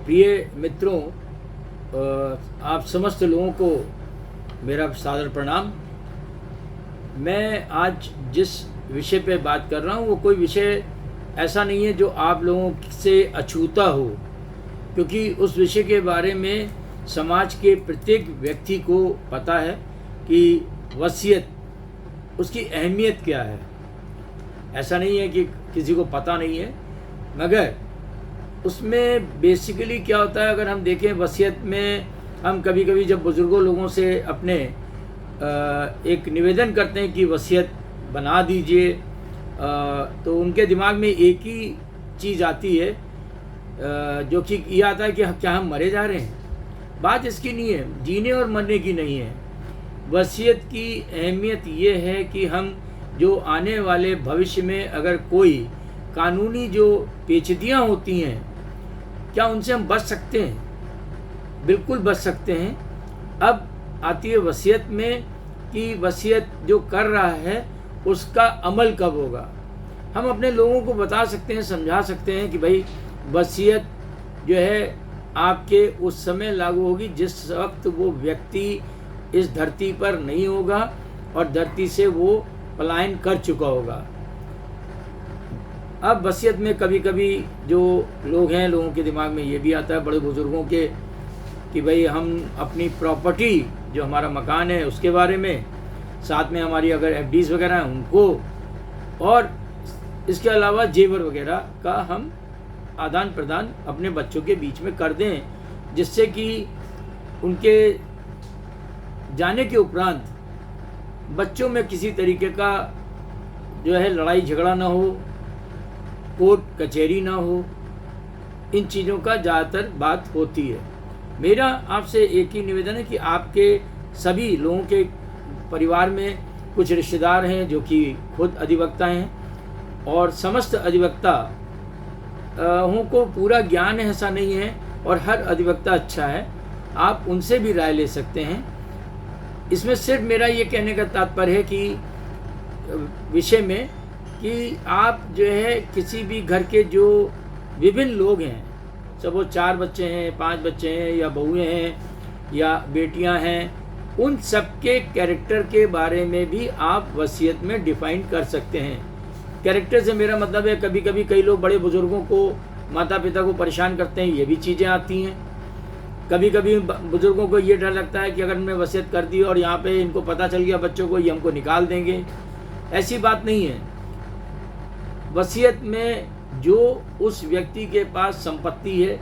प्रिय मित्रों, आप समस्त लोगों को मेरा सादर प्रणाम। मैं आज जिस विषय पे बात कर रहा हूँ वो कोई विषय ऐसा नहीं है जो आप लोगों से अछूता हो, क्योंकि उस विषय के बारे में समाज के प्रत्येक व्यक्ति को पता है कि वसीयत, उसकी अहमियत क्या है। ऐसा नहीं है कि किसी को पता नहीं है, मगर उसमें बेसिकली क्या होता है, अगर हम देखें वसीयत में, हम कभी कभी जब बुज़ुर्गों लोगों से अपने एक निवेदन करते हैं कि वसीयत बना दीजिए, तो उनके दिमाग में एक ही चीज़ आती है, जो कि ये आता है कि क्या हम मरे जा रहे हैं। बात इसकी नहीं है, जीने और मरने की नहीं है। वसीयत की अहमियत ये है कि हम जो आने वाले भविष्य में अगर कोई कानूनी जो पेचीदियाँ होती हैं, क्या उनसे हम बच सकते हैं? बिल्कुल बच सकते हैं। अब आती है वसीयत में कि वसीयत जो कर रहा है उसका अमल कब होगा। हम अपने लोगों को बता सकते हैं, समझा सकते हैं कि भाई वसीयत जो है आपके उस समय लागू होगी जिस वक्त वो व्यक्ति इस धरती पर नहीं होगा और धरती से वो पलायन कर चुका होगा। अब वसीयत में कभी कभी जो लोग हैं, लोगों के दिमाग में ये भी आता है, बड़े बुजुर्गों के, कि भाई हम अपनी प्रॉपर्टी, जो हमारा मकान है उसके बारे में, साथ में हमारी अगर एफडीज वगैरह हैं उनको, और इसके अलावा जेवर वगैरह का हम आदान प्रदान अपने बच्चों के बीच में कर दें, जिससे कि उनके जाने के उपरांत बच्चों में किसी तरीके का जो है लड़ाई झगड़ा ना हो, कोर्ट कचहरी ना हो। इन चीज़ों का ज़्यादातर बात होती है। मेरा आपसे एक ही निवेदन है कि आपके सभी लोगों के परिवार में कुछ रिश्तेदार हैं जो कि खुद अधिवक्ता हैं, और समस्त अधिवक्ता को पूरा ज्ञान है ऐसा नहीं है, और हर अधिवक्ता अच्छा है, आप उनसे भी राय ले सकते हैं। इसमें सिर्फ मेरा ये कहने का तात्पर्य है कि विषय में कि आप जो है किसी भी घर के जो विभिन्न लोग हैं, सब वो 4 बच्चे हैं, 5 बच्चे हैं, या बहुएं हैं या बेटियां हैं, उन सब के कैरेक्टर के बारे में भी आप वसीयत में डिफाइन कर सकते हैं। कैरेक्टर से मेरा मतलब है, कभी कभी कई लोग बड़े बुजुर्गों को, माता पिता को परेशान करते हैं, ये भी चीज़ें आती हैं। कभी कभी बुजुर्गों को ये डर लगता है कि अगर हमने वसीयत कर दी और यहाँ पे इनको पता चल गया बच्चों को, ये हमको निकाल देंगे। ऐसी बात नहीं है। वसीयत में जो उस व्यक्ति के पास संपत्ति है,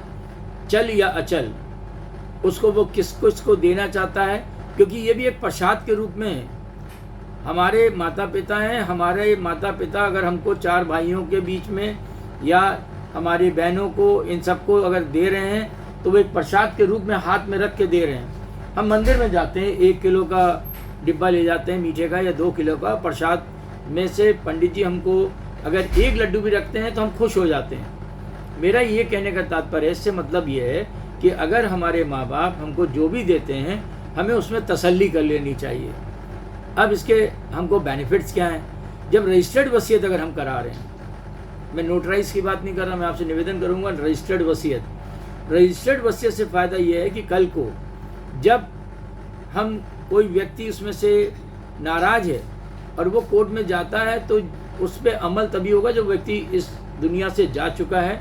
चल या अचल, उसको वो किसको देना चाहता है, क्योंकि ये भी एक प्रसाद के रूप में है। हमारे माता पिता हैं, हमारे माता पिता अगर हमको 4 भाइयों के बीच में या हमारी बहनों को, इन सबको अगर दे रहे हैं, तो वो एक प्रसाद के रूप में हाथ में रख के दे रहे हैं। हम मंदिर में जाते हैं, 1 किलो का डिब्बा ले जाते हैं मीठे का, या 2 किलो का। प्रसाद में से पंडित जी हमको अगर 1 लड्डू भी रखते हैं तो हम खुश हो जाते हैं। मेरा ये कहने का तात्पर्य है, इससे मतलब ये है कि अगर हमारे माँ बाप हमको जो भी देते हैं, हमें उसमें तसल्ली कर लेनी चाहिए। अब इसके हमको बेनिफिट्स क्या हैं? जब रजिस्टर्ड वसीयत अगर हम करा रहे हैं, मैं नोटराइज की बात नहीं कर रहा, मैं आपसे निवेदन करूँगा रजिस्टर्ड वसीयत। रजिस्टर्ड वसीयत से फ़ायदा ये है कि कल को जब हम, कोई व्यक्ति उसमें से नाराज़ है और वो कोर्ट में जाता है, तो उस पर अमल तभी होगा जब व्यक्ति इस दुनिया से जा चुका है।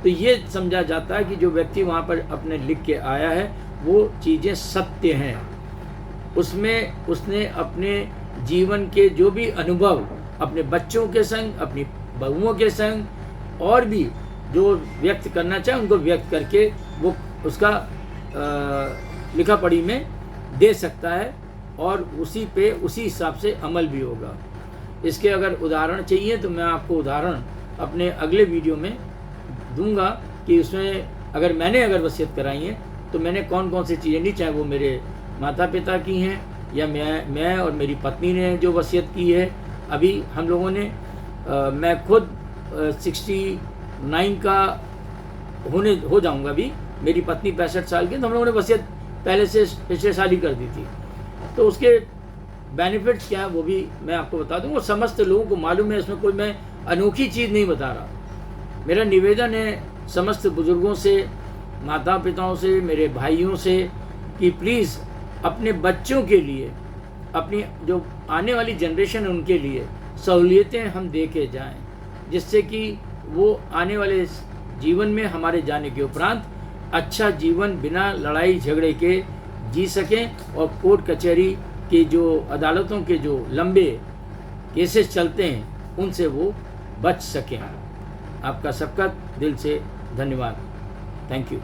तो ये समझा जाता है कि जो व्यक्ति वहाँ पर अपने लिख के आया है वो चीज़ें सत्य हैं। उसमें उसने अपने जीवन के जो भी अनुभव अपने बच्चों के संग, अपनी बहुओं के संग, और भी जो व्यक्त करना चाहे उनको व्यक्त करके वो उसका लिखा पढ़ी में दे सकता है, और उसी पे उसी हिसाब से अमल भी होगा। इसके अगर उदाहरण चाहिए तो मैं आपको उदाहरण अपने अगले वीडियो में दूंगा कि उसमें अगर वसीयत कराई है तो मैंने कौन कौन सी चीज़ें ली, चाहे वो मेरे माता पिता की हैं या मैं और मेरी पत्नी ने जो वसीयत की है। अभी हम लोगों ने मैं खुद 69 का हो जाऊंगा अभी, मेरी पत्नी 65 साल की, तो हम लोगों ने वसीयत पहले से पिछले साल ही कर दी थी। तो उसके बेनिफिट्स क्या है वो भी मैं आपको बता दूँ, वो समस्त लोगों को मालूम है। इसमें कोई मैं अनोखी चीज़ नहीं बता रहा। मेरा निवेदन है समस्त बुजुर्गों से, माता पिताओं से, मेरे भाइयों से कि प्लीज़ अपने बच्चों के लिए, अपनी जो आने वाली जनरेशन है उनके लिए सहूलियतें हम दे के जाएँ, जिससे कि वो आने वाले जीवन में हमारे जाने के उपरांत अच्छा जीवन बिना लड़ाई झगड़े के जी सकें और कोर्ट कचहरी के जो अदालतों के जो लंबे केसेस चलते हैं उनसे वो बच सकें। आपका सबका दिल से धन्यवाद। Thank you.